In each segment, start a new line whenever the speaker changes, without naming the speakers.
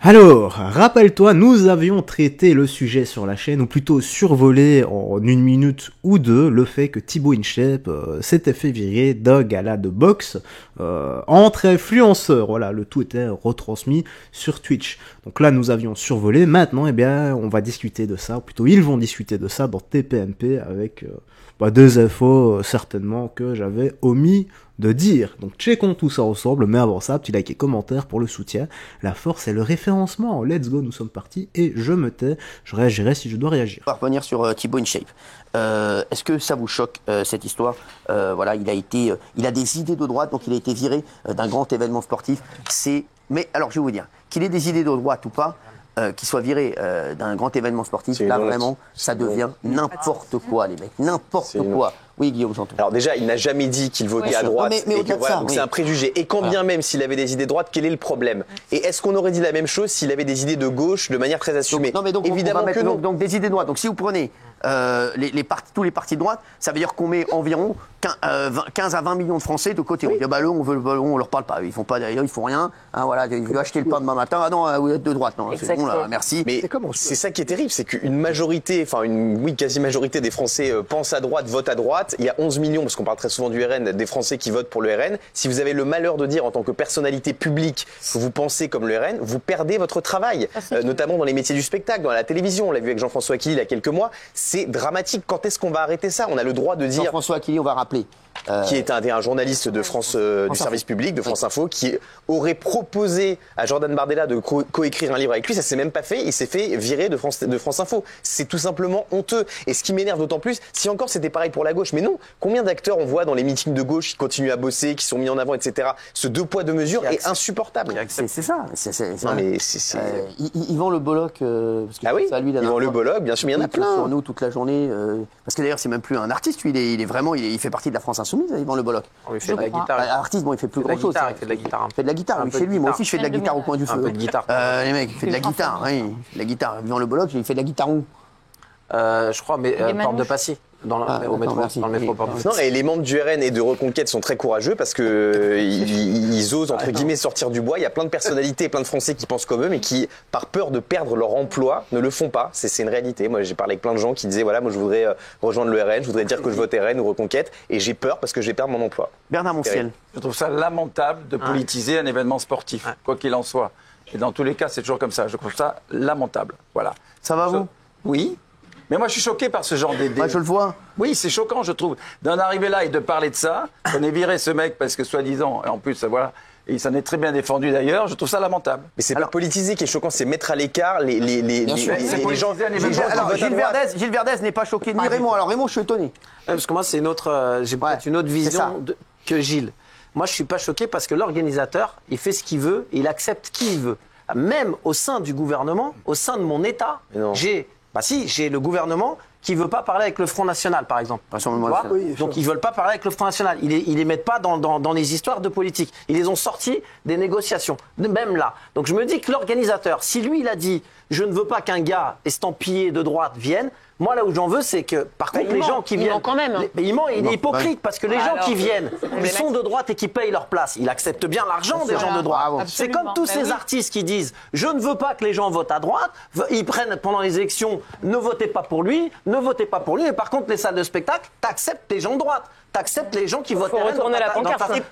Alors, rappelle-toi, nous avions traité le sujet sur la chaîne, ou plutôt survolé en 1 minute ou deux, le fait que Thibaut InShape s'était fait virer d'un gala de boxe entre influenceurs. Voilà, le tout était retransmis sur Twitch. Donc là, nous avions survolé. Maintenant, eh bien, on va discuter de ça, ou plutôt ils vont discuter de ça dans TPMP avec deux infos certainement que j'avais omis de dire. Donc checkons tout ça ensemble, mais avant ça, petit like et commentaire pour le soutien. La force et le référencement. Let's go, nous sommes partis et je me tais. Je réagirai si je dois réagir.
On va revenir sur Thibaut InShape. Est-ce que ça vous choque cette histoire? Voilà, il a des idées de droite, donc il a été viré d'un grand événement sportif. Mais alors je vais vous dire, qu'il ait des idées de droite ou pas, qu'il soit viré d'un grand événement sportif, là vraiment, ça devient n'importe quoi, les mecs, n'importe quoi. Oui, Guillaume, j'entends.
Alors déjà, il n'a jamais dit qu'il votait à droite.
Mais au-delà de ça,
donc c'est un préjugé. Et quand bien même s'il avait des idées de droite, quel est le problème? Et est-ce qu'on aurait dit la même chose s'il avait des idées de gauche de manière très assumée?
Non, mais donc
évidemment que non.
Donc des idées de droite. Donc si vous prenez tous les partis de droite, ça veut dire qu'on met environ 15 à 20 millions de Français de côté. On dit bah eux, on veut le ballon, on leur parle pas. Ils font pas d'ailleurs, ils font rien. Hein, voilà, ils veulent acheter le pain demain matin. Ah non, vous êtes de droite, non, c'est bon là, merci.
Mais c'est ça qui est terrible, c'est qu'une majorité, enfin une quasi-majorité des Français pensent à droite, votent à droite. Il y a 11 millions, parce qu'on parle très souvent du RN, des Français qui votent pour le RN. Si vous avez le malheur de dire en tant que personnalité publique que vous pensez comme le RN, vous perdez votre travail, notamment dans les métiers du spectacle, dans la télévision. On l'a vu avec Jean-François Aquili il y a quelques mois. C'est dramatique. Quand est-ce qu'on va arrêter ça? On a le droit de dire.
Jean-François Aquili, on va rappeler.
Qui est un journaliste de France, du service public, de France Info, qui aurait proposé à Jordan Bardella de coécrire un livre avec lui. Ça s'est même pas fait. Il s'est fait virer de France Info. C'est tout simplement honteux. Et ce qui m'énerve d'autant plus, si encore c'était pareil pour la gauche. Mais non, combien d'acteurs on voit dans les meetings de gauche qui continuent à bosser, qui sont mis en avant, etc. Ce deux poids deux mesures est insupportable.
C'est ça.
Non, mais
Yvan Le Bolloc, parce que
oui,
ça, lui,
Yvan Le Bolloc, bien sûr, mais il y en a plein.
Sur nous toute la journée. Parce que d'ailleurs, c'est même plus un artiste. Lui, il fait partie de la France Insoumise, Yvan Le Bolloc.
Il fait de la guitare.
Artiste, bon, il fait plus grand chose.
Il fait de la guitare.
Il fait de la guitare, oui, chez lui. Moi aussi, je fais de la guitare au coin du feu.
Un peu de guitare.
Les mecs, il fait de la guitare, oui. La guitare. Yvan Le Bolloc, il fait de la guitare où?
Je crois, mais Porte de Passy. Dans le métro Porte de Passy.
Non, et les membres du RN et de Reconquête sont très courageux parce que ils osent, entre guillemets, sortir du bois. Il y a plein de personnalités, plein de Français qui pensent comme eux, mais qui, par peur de perdre leur emploi, ne le font pas. C'est une réalité. Moi, j'ai parlé avec plein de gens qui disaient, voilà, moi, je voudrais rejoindre le RN, je voudrais dire que je vote RN ou Reconquête, et j'ai peur parce que je vais perdre mon emploi.
Bernard Montiel.
Je trouve ça lamentable de politiser un événement sportif, quoi qu'il en soit. Et dans tous les cas, c'est toujours comme ça. Je trouve ça lamentable. Voilà.
Ça va, vous?
Oui. Mais moi, je suis choqué par ce genre d'idée.
Moi, je le vois.
Oui, c'est choquant, je trouve. D'en arriver là et de parler de ça, qu'on ait viré ce mec parce que, soi-disant, et en plus, voilà, et il s'en est très bien défendu d'ailleurs, je trouve ça lamentable.
Mais c'est pas politiser qui est choquant, c'est mettre à l'écart les gens.
Alors, Gilles Verdez n'est pas choqué, ni Raymond. Alors, Raymond, je suis étonné.
Parce que moi, c'est j'ai peut-être une autre vision que Gilles. Moi, je suis pas choqué parce que l'organisateur, il fait ce qu'il veut et il accepte qui il veut. Même au sein du gouvernement, au sein de mon État, j'ai le gouvernement qui ne veut pas parler avec le Front National, par exemple. Donc, ils ne veulent pas parler avec le Front National. Ils les mettent pas dans les histoires de politique. Ils les ont sortis des négociations, même là. Donc, je me dis que l'organisateur, si lui, il a dit « je ne veux pas qu'un gars estampillé de droite vienne », moi, là où j'en veux, c'est que, par contre, les gens qui viennent...
Il ment quand même.
Mais il ment, il est hypocrite, parce que les gens qui viennent, ils sont de droite et qui payent leur place. Ils acceptent bien l'argent des gens de droite. C'est comme tous ces artistes qui disent « je ne veux pas que les gens votent à droite », ils prennent pendant les élections « ne votez pas pour lui, ne votez pas pour lui », et par contre, les salles de spectacle, t'acceptes les gens de droite. T'acceptes les gens qui votent RN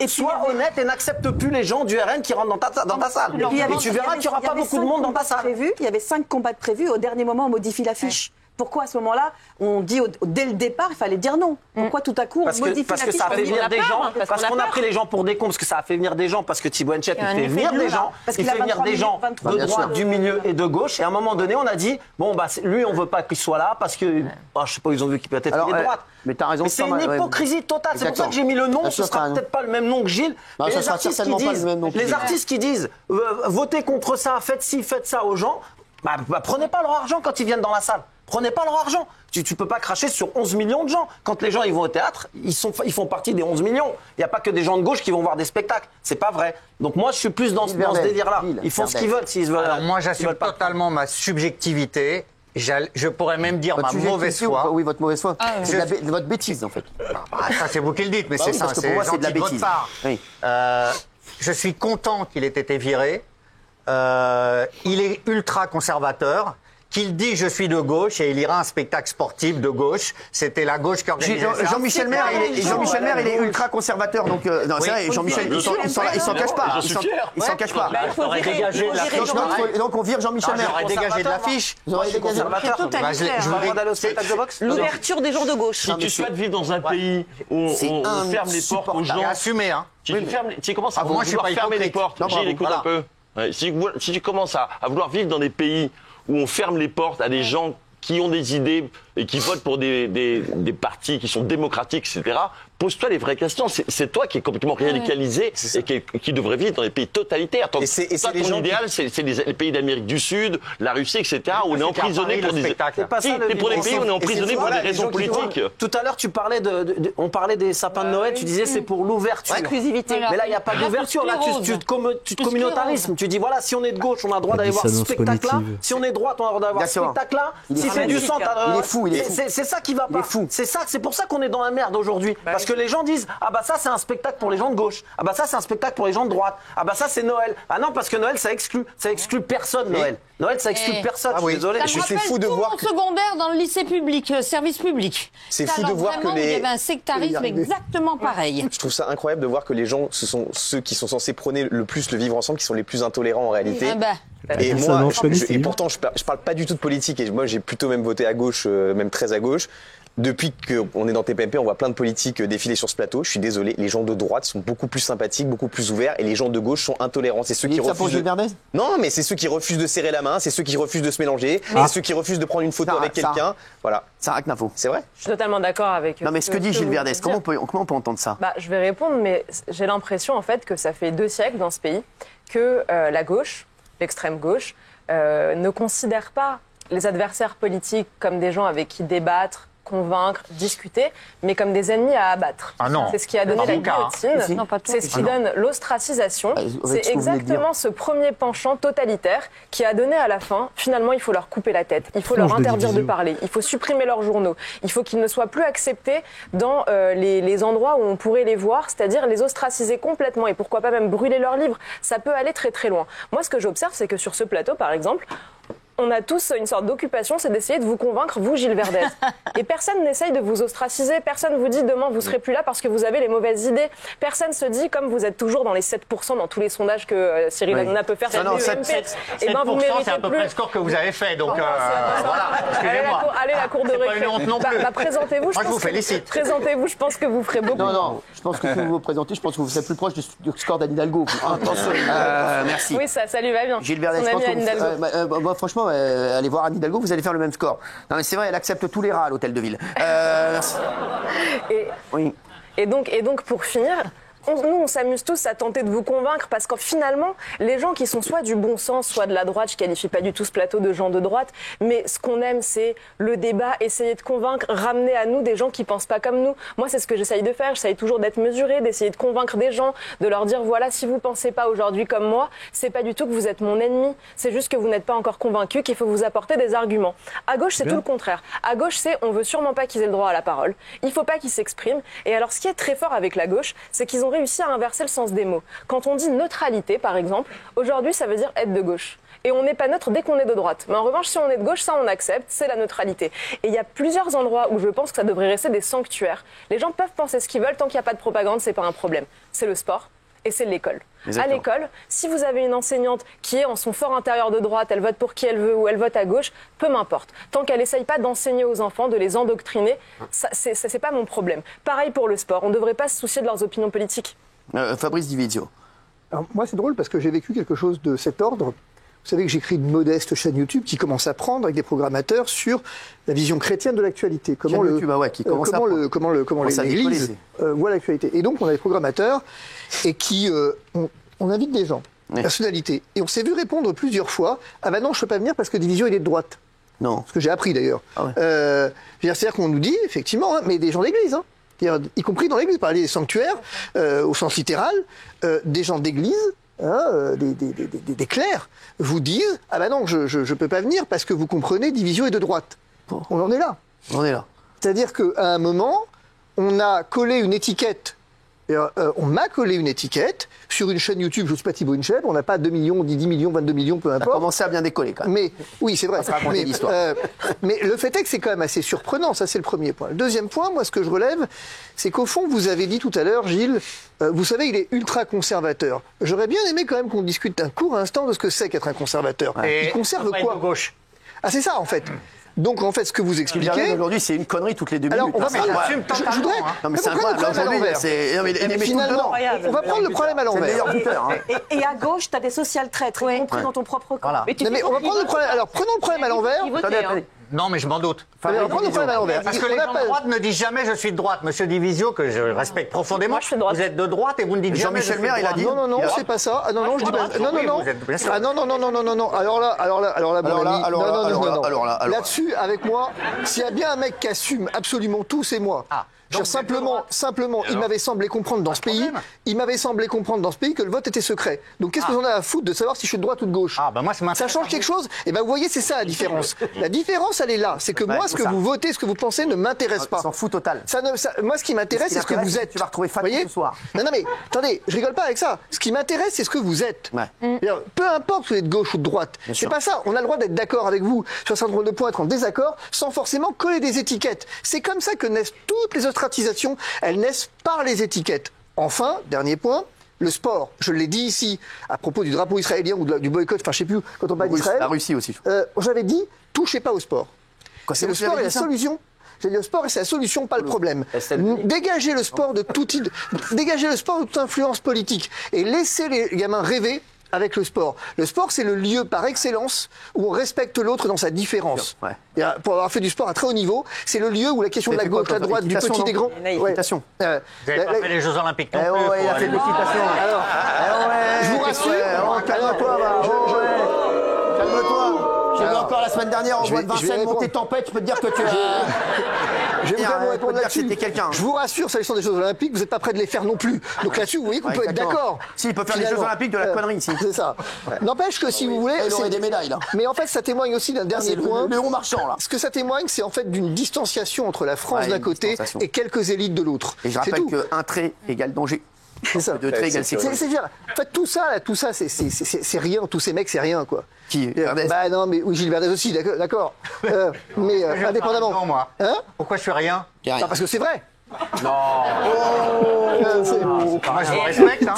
et sois honnête et n'accepte plus les gens du RN qui rentrent dans ta salle. Et tu verras qu'il n'y aura pas beaucoup de monde dans ta salle.
Il y avait 5 combats de prévus. Au dernier moment, on modifie l'affiche. Pourquoi à ce moment-là, on dit dès le départ, il fallait dire non? Pourquoi tout à coup on modifie l'affiche?
Parce que ça a fait venir des gens, parce qu'on a pris les gens pour des cons, parce que ça a fait venir des gens, parce que Thibaut InShape, il fait venir des gens, il fait venir des gens de droite, du milieu et de gauche, et à un moment donné, on a dit, bon, bah, lui, on veut pas qu'il soit là, parce que, je sais pas, ils ont vu qu'il peut être de droite.
Mais t'as raison.
Mais c'est une hypocrisie totale, c'est pour ça que j'ai mis le nom, ce sera peut-être pas le même nom que Gilles, mais les artistes qui disent, votez contre ça, faites ci, faites ça aux gens, bah, prenez pas leur argent quand ils viennent dans la salle. Prenez pas leur argent. Tu peux pas cracher sur 11 millions de gens. Quand les gens ils vont au théâtre, ils font partie des 11 millions. Il n'y a pas que des gens de gauche qui vont voir des spectacles. C'est pas vrai. Donc moi, je suis plus dans ce délire-là. Ils font ce qu'ils veulent s'ils veulent.
Alors moi, j'assume totalement ma subjectivité. Je pourrais même dire ma mauvaise foi.
Oui, votre mauvaise foi. C'est votre bêtise, en fait.
Ça, c'est vous qui le dites, mais c'est ça.
Parce que pour moi, c'est de la bêtise.
Je suis content qu'il ait été viré. il est ultra conservateur, qu'il dit je suis de gauche et il ira à un spectacle sportif de gauche. C'était la gauche qui organisait ça.
Jean-Michel Maire, il est ultra conservateur, donc non, c'est vrai, Jean-Michel, il s'en cache pas. Il s'en cache pas.
Il faudrait dégager de l'affiche.
Donc on vire Jean-Michel Maire.
J'aurais dégagé de l'affiche.
L'ouverture des gens de gauche.
Si tu souhaites vivre dans un pays où on ferme les portes aux gens,
assumé, hein.
Si tu commences à vouloir fermer les portes, Gilles, écoute un peu. Si tu commences à vouloir vivre dans des pays où on ferme les portes à des gens qui ont des idées et qui votent pour des partis qui sont démocratiques, etc., pose-toi les vraies questions. C'est toi qui es complètement radicalisé et qui devrait vivre dans des pays totalitaires. Ton idéal, c'est les pays d'Amérique du Sud, la Russie, etc., où on est emprisonné pour des... pour les pays où on est emprisonné pour des raisons politiques.
Tout à l'heure, on parlait des sapins de Noël, tu disais c'est pour l'ouverture.
Exclusivité.
Mais là, il n'y a pas d'ouverture. Là, tu te communautarismes. Tu dis, voilà, si on est de gauche, on a le droit d'aller voir ce spectacle-là. Si on est de droite, on a le droit d'aller voir ce spectacle-là. Si c'est du centre,
il est fou.
C'est ça qui va pas. C'est pour ça qu'on est dans la merde aujourd'hui. Parce que les gens disent, ah bah ça c'est un spectacle pour les gens de gauche. Ah bah ça c'est un spectacle pour les gens de droite. Ah bah ça c'est Noël. Ah non, parce que Noël ça exclut personne, Noël. Noël ça exclut personne, je suis désolé.
Je suis fou de voir que... secondaire dans le lycée public, service public.
C'est fou de voir que
il y avait un sectarisme exactement pareil.
Je trouve ça incroyable de voir que les gens, ce sont ceux qui sont censés prôner le plus le vivre ensemble, qui sont les plus intolérants en réalité. Et moi, et pourtant je parle pas du tout de politique, et moi j'ai plutôt même voté à gauche, même très à gauche. Depuis qu'on est dans TPMP, on voit plein de politiques défiler sur ce plateau. Je suis désolé, les gens de droite sont beaucoup plus sympathiques, beaucoup plus ouverts, et les gens de gauche sont intolérants. C'est ceux qui refusent. Non, mais c'est ceux qui refusent de serrer la main, c'est ceux qui refusent de se mélanger, c'est ceux qui refusent de prendre une photo avec quelqu'un. Voilà.
Ça raconte l'info.
C'est vrai.
Je suis totalement d'accord avec.
Non, mais ce que dit Gilles Verdez, comment on peut entendre ça?
Je vais répondre, mais j'ai l'impression en fait que ça fait 2 siècles dans ce pays que la gauche, l'extrême gauche, ne considère pas les adversaires politiques comme des gens avec qui débattre, convaincre, discuter, mais comme des ennemis à abattre.
Ah non.
C'est ce qui a donné la guillotine, c'est ce qui donne l'ostracisation. C'est exactement ce premier penchant totalitaire qui a donné à la fin, finalement, il faut leur couper la tête, il faut leur interdire de parler, il faut supprimer leurs journaux, il faut qu'ils ne soient plus acceptés dans les endroits où on pourrait les voir, c'est-à-dire les ostraciser complètement et pourquoi pas même brûler leurs livres. Ça peut aller très très loin. Moi, ce que j'observe, c'est que sur ce plateau, par exemple, on a tous une sorte d'occupation, c'est d'essayer de vous convaincre, vous, Gilles Verdez. Et personne n'essaye de vous ostraciser, personne vous dit demain vous serez plus là parce que vous avez les mauvaises idées. Personne se dit, comme vous êtes toujours dans les 7% dans tous les sondages que Cyril Hanouna peut faire,
non, 7%, c'est à peu près le score que vous avez fait, donc voilà, excusez-moi.
Allez, la cour de récré. Présentez-vous,
moi je vous félicite.
Présentez-vous, je pense que vous ferez beaucoup.
Non, je pense que si vous vous présentez, je pense que vous êtes plus proche du score d'Anne Hidalgo. Merci.
Oui, ça lui va bien.
Gilles Verdez, je pense que moi, franchement, allez voir Anne Hidalgo, vous allez faire le même score. Non mais c'est vrai, elle accepte tous les rats à l'hôtel de ville. Merci.
Et donc pour finir, on s'amuse tous à tenter de vous convaincre parce que finalement, les gens qui sont soit du bon sens, soit de la droite, je qualifie pas du tout ce plateau de gens de droite, mais ce qu'on aime, c'est le débat, essayer de convaincre, ramener à nous des gens qui pensent pas comme nous. Moi, c'est ce que j'essaye de faire. J'essaye toujours d'être mesurée, d'essayer de convaincre des gens, de leur dire voilà, si vous pensez pas aujourd'hui comme moi, c'est pas du tout que vous êtes mon ennemi. C'est juste que vous n'êtes pas encore convaincu qu'il faut vous apporter des arguments. À gauche, c'est tout le contraire. À gauche, c'est on veut sûrement pas qu'ils aient le droit à la parole. Il faut pas qu'ils s'expriment. Et alors, ce qui est très fort avec la gauche, c'est qu'ils ont réussi à inverser le sens des mots. Quand on dit neutralité, par exemple, aujourd'hui, ça veut dire être de gauche. Et on n'est pas neutre dès qu'on est de droite. Mais en revanche, si on est de gauche, ça on accepte, c'est la neutralité. Et il y a plusieurs endroits où je pense que ça devrait rester des sanctuaires. Les gens peuvent penser ce qu'ils veulent, tant qu'il n'y a pas de propagande, c'est pas un problème. C'est le sport et c'est l'école. À l'école, si vous avez une enseignante qui est en son fort intérieur de droite, elle vote pour qui elle veut ou elle vote à gauche, peu m'importe. Tant qu'elle n'essaye pas d'enseigner aux enfants, de les endoctriner, c'est pas mon problème. Pareil pour le sport, on ne devrait pas se soucier de leurs opinions politiques.
Fabrice Divizio.
Alors, moi, c'est drôle parce que j'ai vécu quelque chose de cet ordre. Vous savez que j'ai créé une modeste chaîne YouTube qui commence à prendre avec des programmateurs sur la vision chrétienne de l'actualité. Comment l'Église voit l'actualité. Et donc, on a des programmateurs et qui on invite des gens, personnalités. Et on s'est vu répondre plusieurs fois ah ben non, je ne peux pas venir parce que Divizio, il est de droite.
Non.
Ce que j'ai appris d'ailleurs. Ah ouais. C'est-à-dire qu'on nous dit, effectivement, mais des gens d'église, hein. Y compris dans l'église, parler des sanctuaires, au sens littéral, des gens d'église, des clercs, vous disent « Ah ben non, je peux pas venir parce que vous comprenez, Divizio est de droite. » On en est là.
On est là.
C'est-à-dire qu'à un moment, on a collé une étiquette Et, on m'a collé une étiquette sur une chaîne YouTube, je ne suis pas Thibaut InShape, on n'a pas 2 millions, 10 millions, 22 millions, peu importe.
Ça a commencé à bien décoller quand même.
Mais, oui, c'est vrai.
Mais,
mais le fait est que c'est quand même assez surprenant, ça c'est le premier point. Le deuxième point, moi ce que je relève, c'est qu'au fond, vous avez dit tout à l'heure, Gilles, vous savez, il est ultra conservateur. J'aurais bien aimé quand même qu'on discute un court instant de ce que c'est qu'être un conservateur.
Et
il conserve quoi
gauche.
Ah, c'est ça en fait. Donc en fait, ce que vous expliquez.
Aujourd'hui, c'est une connerie toutes les 2
Alors,
minutes.
on va je voudrais.
Non, mais c'est incroyable.
Finalement, on va prendre le problème à l'envers.
Et à gauche, tu as des social traîtres, y compris dans ton propre camp.
Voilà. Mais on va prendre le problème. Alors, prenons le problème à l'envers.
Non, mais je m'en doute.
Prenons le problème à l'envers.
Parce que les gens de droite ne disent jamais je suis de droite. Monsieur Divisio, que je respecte profondément, vous êtes de droite et vous ne dites jamais.
Jean-Michel Maire, il a dit.
Non, c'est pas ça. Ah non, je dis pas. Non. Ah non. Alors là. Là-dessus, avec moi, s'il y a bien un mec qui assume absolument tout, c'est moi. Simplement, il m'avait semblé comprendre dans ce pays, que le vote était secret. Donc qu'est-ce que j'en ai à foutre de savoir si je suis de droite ou de gauche? Ça change quelque chose? Et ben vous voyez, c'est ça la différence. La différence, elle est là. C'est que moi, ce que vous votez, ce que vous pensez, ne m'intéresse pas.
S'en fout total.
Moi, ce qui m'intéresse, c'est ce que vous êtes.
Tu vas retrouver Fatih ce soir.
Non, mais attendez, je rigole pas avec ça. Ce qui m'intéresse, c'est ce que vous êtes. Peu importe si vous êtes de gauche ou de droite. C'est pas ça. On a le droit d'être d'accord avec vous sur un certain nombre de points, être en désaccord, sans forcément coller des étiquettes. C'est comme ça que naissent toutes les ostratisations. Elles naissent par les étiquettes. Enfin, dernier point. Le sport, je l'ai dit ici, à propos du drapeau israélien ou du boycott, enfin je sais plus, quand on parle d'Israël.
La Russie aussi.
J'avais dit, touchez pas au sport. C'est le sport et la solution. J'ai dit le sport et c'est la solution, pas le problème. Dégagez le sport de toute influence politique et laissez les gamins rêver avec le sport. Le sport, c'est le lieu par excellence où on respecte l'autre dans sa différence. Et pour avoir fait du sport à très haut niveau, c'est le lieu où la question de la gauche, la droite, du petit, des grands.
L'équitation.
Vous n'avez pas fait les Jeux Olympiques non plus.
Il a fait de l'équitation.
Je vous rassure.
Calme-toi. J'ai vu encore la semaine dernière en bois de Vincennes monter tempête, je peux te dire que tu
Je vais vous répondre là-dessus.
quelqu'un.
Je vous rassure, s'agissant des Jeux Olympiques, vous n'êtes pas prêt de les faire non plus. Donc là-dessus, vous voyez qu'on peut être d'accord.
Si, il peut faire les Jeux Olympiques de la connerie ici.
C'est ça. N'empêche que si vous voulez.
Il aurait des médailles là.
Mais en fait, ça témoigne aussi d'un dernier point.
Le Léon Marchand là.
Ce que ça témoigne, c'est en fait d'une distanciation entre la France d'un côté et quelques élites de l'autre.
Et je rappelle qu'un trait égale danger.
C'est ça.
Deux traits égale sécurité.
En fait, tout ça, c'est rien. Tous ces mecs, c'est rien, quoi.
Qui Verdès.
Bah non, mais oui, Gilles Verdès aussi, d'accord. Mais indépendamment.
Non, moi.
Hein?
Pourquoi je suis rien?
Parce que c'est vrai.
Non. Moi, je vous respecte. Hein.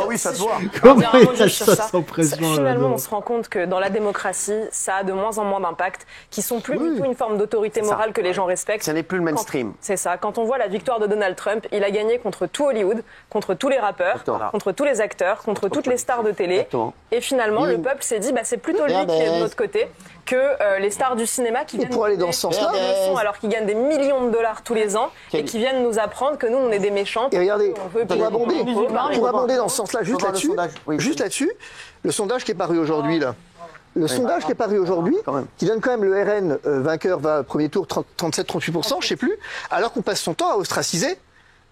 Oui, ça se voit.
Comment il a ça sans pression?
Finalement, on se rend compte que dans la démocratie, ça a de moins en moins d'impact, qui sont plus du tout une forme d'autorité morale que les gens respectent.
Ça n'est plus le mainstream.
C'est ça. Quand on voit la victoire de Donald Trump, il a gagné contre tout Hollywood, contre tous les rappeurs, contre tous les acteurs, contre toutes les stars de télé.
Exactement.
Et finalement, le peuple s'est dit, c'est plutôt lui qui est de notre côté que les stars du cinéma qui viennent
pour aller dans ce sens-là,
alors qu'ils gagnent des millions de dollars tous les ans et qui viennent nous apprendre que nous, on est des méchants.
Et regardez, pour abonder dans ce sens-là, juste là-dessus, le sondage qui est paru aujourd'hui, là. Le sondage qui est paru aujourd'hui, qui donne quand même le RN vainqueur, va premier tour 37-38%, je sais plus, alors qu'on passe son temps à ostraciser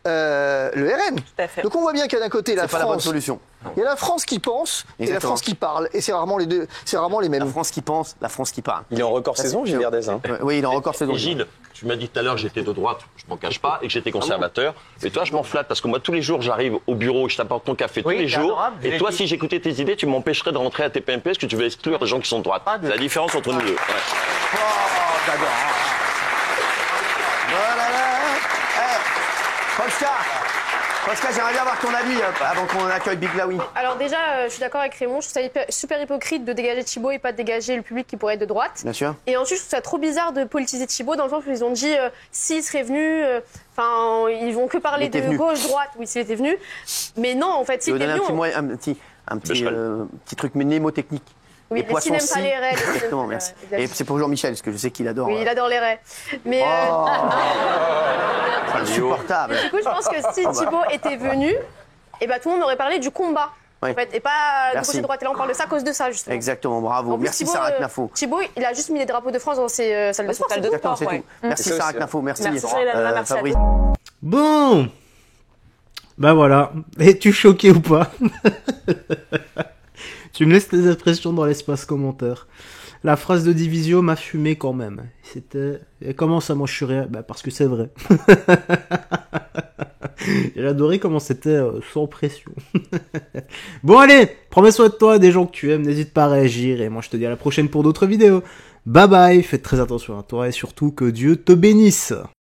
le RN. Donc on voit bien qu'il y a d'un côté la France.
C'est pas la bonne solution.
Il y a la France qui pense et la France qui parle, et c'est rarement les deux, c'est rarement les mêmes.
La France qui pense, la France qui parle.
Il est en record saison, Gilles Verdez.
Oui, il est en record saison.
Et Gilles, tu m'as dit tout à l'heure que j'étais de droite, je m'en cache pas, et que j'étais conservateur. Et toi, je m'en flatte parce que moi, tous les jours, j'arrive au bureau, je t'apporte ton café tous les jours. Et toi, si j'écoutais tes idées, tu m'empêcherais de rentrer à TPMP parce que tu veux exclure des gens qui sont de droite. C'est la différence entre nous deux.
J'adore. Pascal, j'aimerais bien avoir ton avis avant qu'on accueille Big Laoui.
Alors déjà, je suis d'accord avec Raymond, je trouve ça super hypocrite de dégager Thibaut et pas de dégager le public qui pourrait être de droite.
Bien sûr.
Et ensuite, je trouve ça trop bizarre de politiser Thibaut dans le sens où ils ont dit s'il serait venu, ils vont que parler de gauche-droite. Oui, s'il était venu. Mais non, en fait, s'il était venu...
un petit truc mnémotechnique.
Oui, les poissons n'aiment pas les raies.
Exactement, merci. Et c'est pour Jean-Michel, parce que je sais qu'il adore.
Oui, il adore les raies. Mais
c'est insupportable.
Du coup, je pense que si Thibaut était venu, tout le monde aurait parlé du combat. En fait, et pas de gauche et droite. Et là, on parle de ça à cause de ça, justement.
Exactement, bravo. Merci Sarah Knafo.
Thibaut, il a juste mis les drapeaux de France dans ses salles de sport.
C'est tout. Merci Sarah Knafo, merci.
Fabrice.
Bon, voilà. Es-tu choqué ou pas? Tu me laisses tes impressions dans l'espace commentaire. La phrase de Divisio m'a fumé quand même. C'était... Et comment ça, moi je suis réel? Parce que c'est vrai. J'ai adoré comment c'était sans pression. Bon allez, prends soin de toi, des gens que tu aimes, n'hésite pas à réagir, et moi je te dis à la prochaine pour d'autres vidéos. Bye bye, faites très attention à toi, et surtout que Dieu te bénisse.